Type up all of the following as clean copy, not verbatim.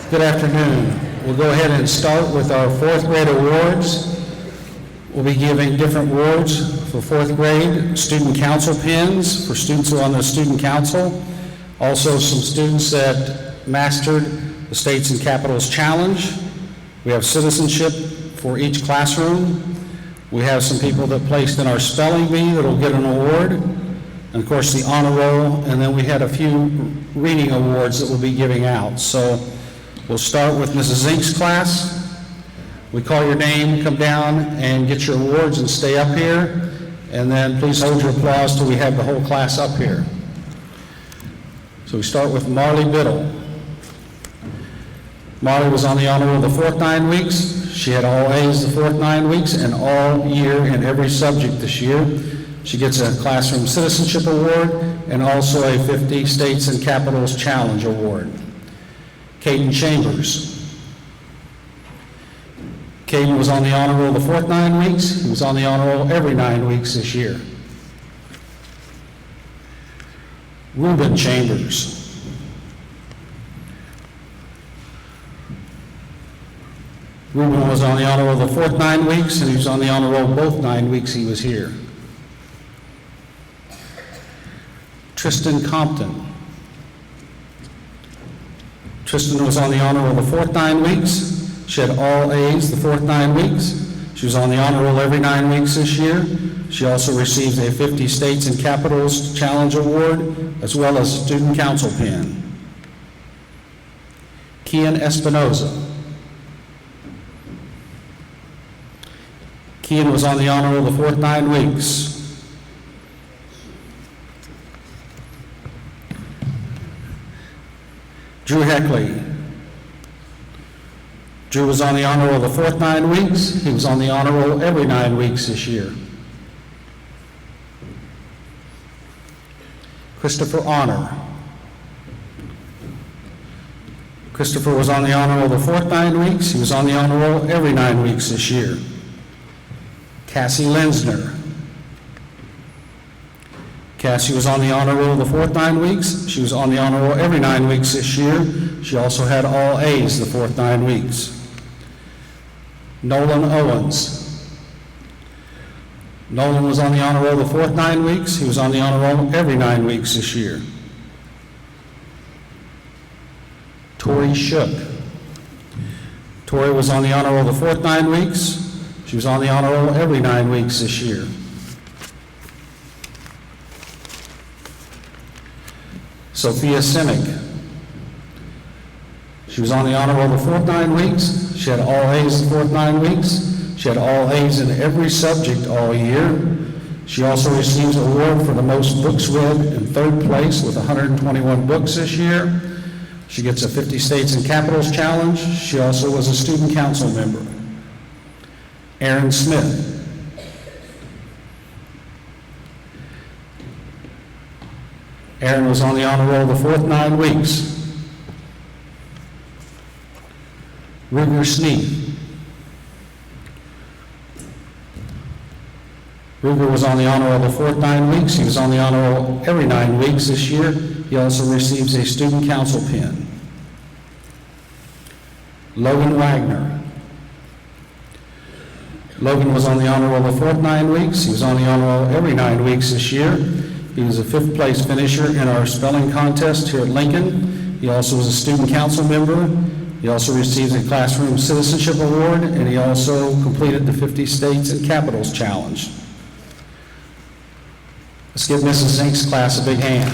Good afternoon. We'll go ahead and start with our fourth grade awards. We'll be giving different awards for fourth grade, student council pins for students who are on the student council. Also some students that mastered the States and Capitals Challenge. We have citizenship for each classroom. We have some people that placed in our spelling bee that will get an award. And of course the honor roll, and then we had a few reading awards that we'll be giving out. So we'll start with Mrs. Zink's class. We call your name, come down and get your awards and stay up here. And then please hold your applause till we have the whole class up here. So we start with Marley Biddle. Marley was on the honor roll the fourth 9 weeks. She had all A's the fourth 9 weeks and all year in every subject this year. She gets a Classroom Citizenship Award and also a 50 States and Capitals Challenge Award. Caden Chambers. Caden was on the honor roll the fourth 9 weeks. He was on the honor roll every 9 weeks this year. Reuben Chambers. Reuben was on the honor roll the fourth 9 weeks, and he was on the honor roll both 9 weeks he was here. Tristan Compton. Tristan was on the honor roll the fourth 9 weeks. She had all A's the fourth 9 weeks. She was on the honor roll every 9 weeks this year. She also receives a 50 States and Capitals Challenge Award, as well as a Student Council pin. Kian Espinoza. Kian was on the honor roll the fourth 9 weeks. Drew Heckley. Drew was on the honor roll the fourth 9 weeks. He was on the honor roll every 9 weeks this year. Christopher Honor. Christopher was on the honor roll the fourth 9 weeks. He was on the honor roll every 9 weeks this year. Cassie Lensner. Cassie was on the honor roll the fourth 9 weeks. She was on the honor roll every 9 weeks this year. She also had all A's the fourth 9 weeks. Nolan Owens. Nolan was on the honor roll the fourth 9 weeks. He was on the honor roll every 9 weeks this year. Tori Shook. Tori was on the honor roll the fourth 9 weeks. She was on the honor roll every 9 weeks this year. Sophia Simic. She was on the honor roll the fourth 9 weeks. She had all A's the fourth 9 weeks. She had all A's in every subject all year. She also receives an award for the most books read in third place with 121 books this year. She gets a 50 States and Capitals Challenge. She also was a student council member. Aaron Smith. Aaron was on the honor roll the fourth 9 weeks. Ruger Sneed. Ruger was on the honor roll the fourth 9 weeks. He was on the honor roll every 9 weeks this year. He also receives a student council pin. Logan Wagner. Logan was on the honor roll the fourth 9 weeks. He was on the honor roll every 9 weeks this year. He was a 5th place finisher in our spelling contest here at Lincoln. He also was a student council member. He also received a Classroom Citizenship Award, and he also completed the 50 States and Capitals Challenge. Let's give Mrs. Zink's class a big hand.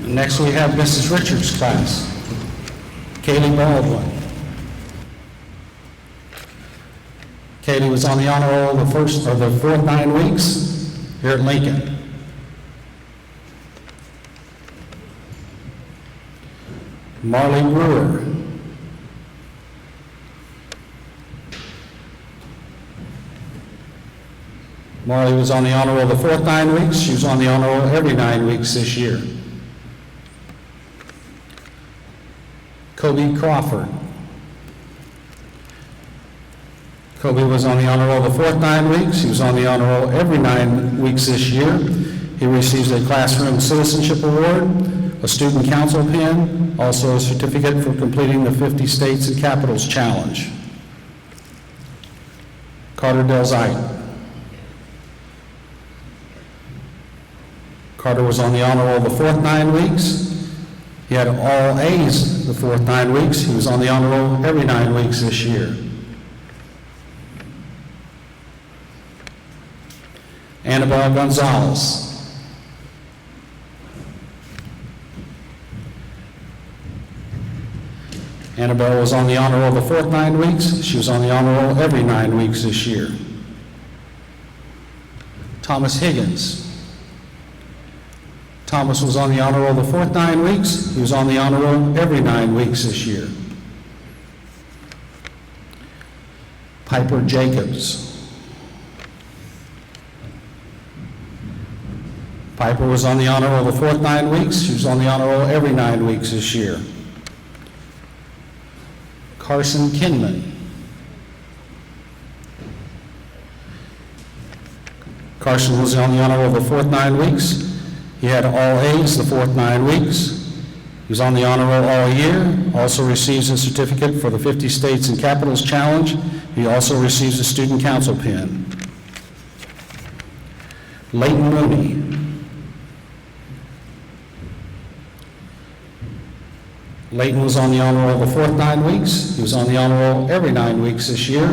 Next we have Mrs. Richards' class, Kaylee Baldwin. Kaylee was on the honor roll the fourth 9 weeks here at Lincoln. Marley Brewer. Marley was on the honor roll the fourth 9 weeks. She was on the honor roll every 9 weeks this year. Kobe Crawford. Kobe was on the honor roll the fourth 9 weeks. He was on the honor roll every 9 weeks this year. He receives a Classroom Citizenship Award, a Student Council pin, also a certificate for completing the 50 States and Capitals Challenge. Carter Delzite. Carter was on the honor roll the fourth 9 weeks. He had all A's the fourth 9 weeks. He was on the honor roll every 9 weeks this year. Annabelle Gonzalez. Annabelle was on the honor roll the fourth 9 weeks. She was on the honor roll every 9 weeks this year. Thomas Higgins. Thomas was on the honor roll the fourth 9 weeks. He was on the honor roll every 9 weeks this year. Piper Jacobs. Piper was on the honor roll the fourth 9 weeks. She was on the honor roll every 9 weeks this year. Carson Kinman. Carson was on the honor roll the fourth 9 weeks. He had all A's the fourth 9 weeks. He was on the honor roll all year. Also receives a certificate for the 50 States and Capitals Challenge. He also receives a Student Council pin. Leighton Mooney. Leighton was on the honor roll the fourth 9 weeks. He was on the honor roll every 9 weeks this year.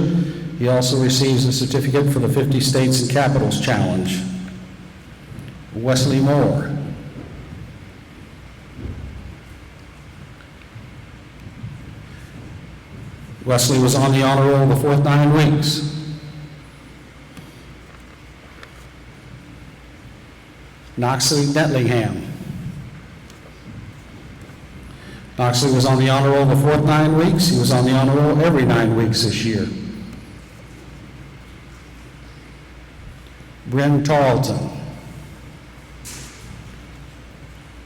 He also receives a certificate for the 50 States and Capitals Challenge. Wesley Moore. Wesley was on the honor roll the fourth 9 weeks. Knoxley Netlingham. Knoxley was on the honor roll the fourth 9 weeks. He was on the honor roll every 9 weeks this year. Bryn Tarleton.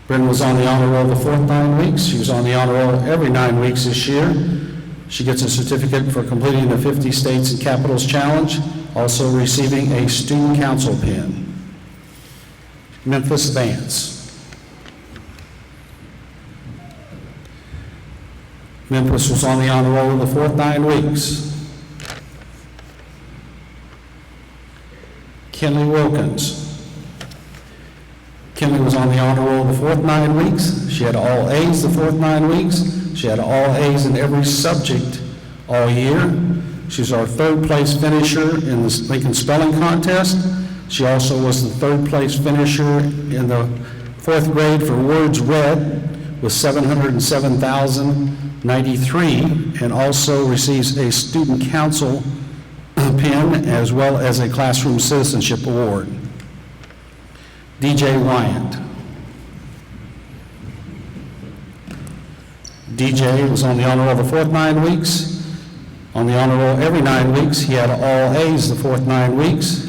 Bryn was on the honor roll the fourth 9 weeks. She was on the honor roll every 9 weeks this year. She gets a certificate for completing the 50 States and Capitals Challenge, also receiving a Student Council pin. Memphis Vance. Memphis was on the honor roll the fourth 9 weeks. Kinley Wilkins. Kinley was on the honor roll the fourth 9 weeks. She had all A's the fourth 9 weeks. She had all A's in every subject all year. She's our third place finisher in the Lincoln Spelling Contest. She also was the third place finisher in the fourth grade for words read with 707,093, and also receives a Student Council pin as well as a Classroom Citizenship Award. DJ Wyant. DJ was on the honor roll the fourth 9 weeks. On the honor roll every 9 weeks. He had all A's the fourth 9 weeks.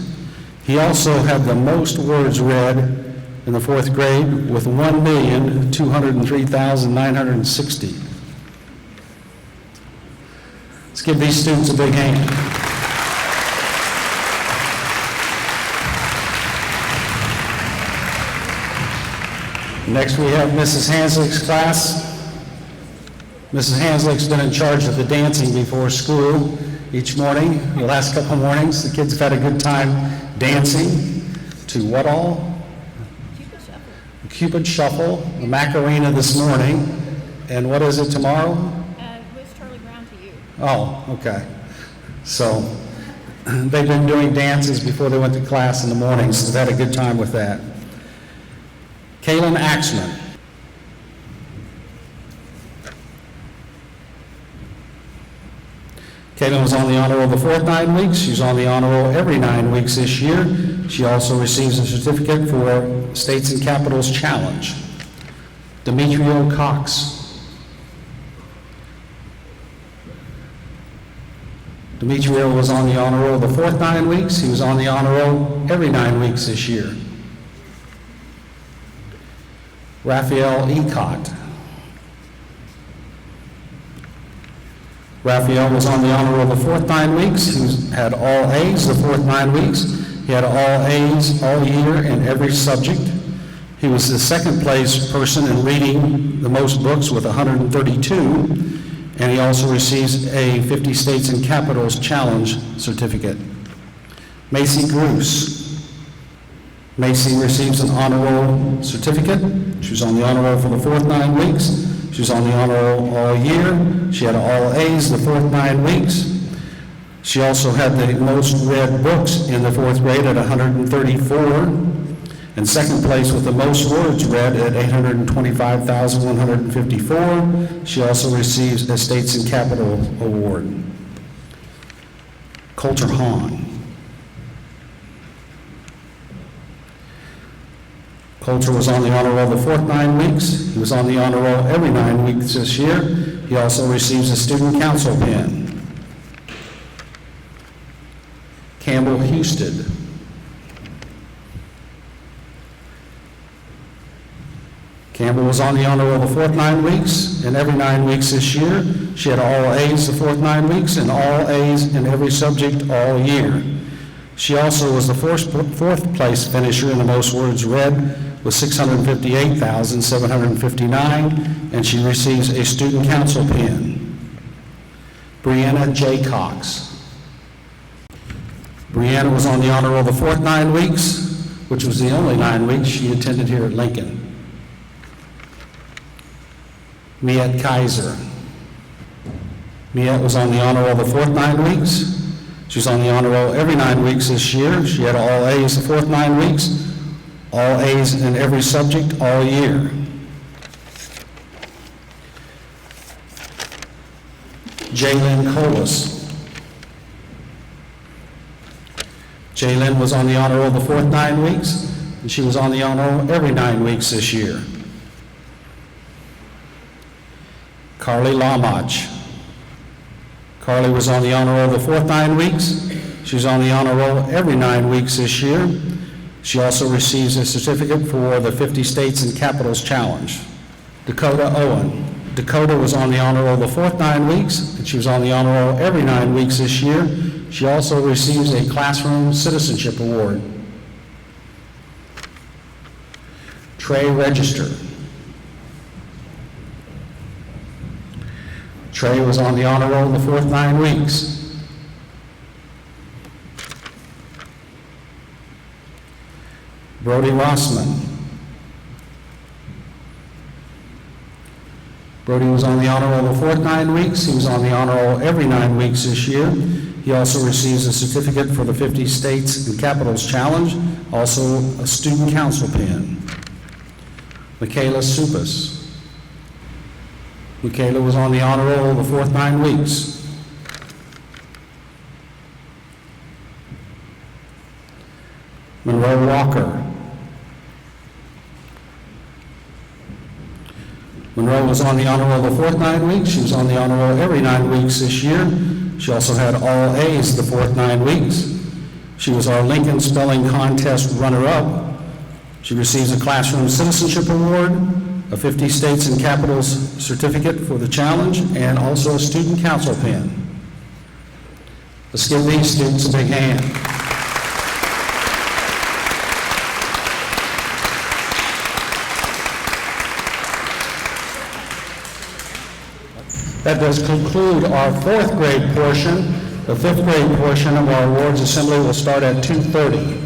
He also had the most words read in the fourth grade with 1,203,960. Let's give these students a big hand. Next we have Mrs. Hanslick's class. Mrs. Hanslick's been in charge of the dancing before school each morning. The last couple of mornings, the kids have had a good time dancing to what all? The Cupid Shuffle, the Macarena this morning, and what is it tomorrow? Where's Charlie Brown to you? Oh, okay. So they've been doing dances before they went to class in the mornings, so they've had a good time with that. Kaylin Axman. Kaylin was on the honor roll the fourth 9 weeks. She's on the honor roll every 9 weeks this year. She also receives a certificate for States and Capitals Challenge. Demetrio Cox. Demetrio was on the honor roll the fourth 9 weeks. He was on the honor roll every 9 weeks this year. Raphael Ecott. Raphael was on the honor roll the fourth 9 weeks. He had all A's the fourth 9 weeks. He had all A's all year in every subject. He was the second place person in reading the most books with 132, and he also receives a 50 States and Capitals Challenge certificate. Macy Gruce. Macy receives an honor roll certificate. She was on the honor roll for the fourth 9 weeks. She was on the honor roll all year. She had all A's the fourth 9 weeks. She also had the most read books in the fourth grade at 134, and second place with the most words read at 825,154. She also receives a States and Capital Award. Coulter Hahn. Coulter was on the honor roll the fourth 9 weeks. He was on the honor roll every 9 weeks this year. He also receives a Student Council pin. Campbell Husted. Campbell was on the honor roll the fourth 9 weeks, and every 9 weeks this year. She had all A's the fourth 9 weeks and all A's in every subject all year. She also was the fourth place finisher in the most words read with 658,759, and she receives a Student Council pin. Brianna J. Cox. Brianna was on the honor roll the fourth 9 weeks, which was the only 9 weeks she attended here at Lincoln. Miette Kaiser. Miette was on the honor roll the fourth 9 weeks. She was on the honor roll every 9 weeks this year. She had all A's the fourth 9 weeks, all A's in every subject all year. Jaylyn Colas. Jaylyn was on the honor roll the fourth 9 weeks, and she was on the honor roll every 9 weeks this year. Carly Lamach. Carly was on the honor roll the fourth 9 weeks. She was on the honor roll every 9 weeks this year. She also receives a certificate for the 50 States and Capitals Challenge. Dakota Owen. Dakota was on the honor roll the fourth 9 weeks, and she was on the honor roll every 9 weeks this year. She also receives a Classroom Citizenship Award. Trey Register. Trey was on the honor roll the fourth 9 weeks. Brody Rossman. Brody was on the honor roll the fourth 9 weeks. He was on the honor roll every 9 weeks this year. He also receives a certificate for the 50 States and Capitals Challenge, also a Student Council pin. Michaela Supas. Michaela was on the honor roll the fourth 9 weeks. Monroe Walker. Monroe was on the honor roll the fourth 9 weeks. She was on the honor roll every 9 weeks this year. She also had all A's the fourth 9 weeks. She was our Lincoln Spelling Contest runner-up. She receives a Classroom Citizenship Award, a 50 States and Capitals certificate for the challenge, and also a Student Council pin. Let's give these students a big hand. That does conclude our fourth grade portion. The fifth grade portion of our awards assembly will start at 2:30.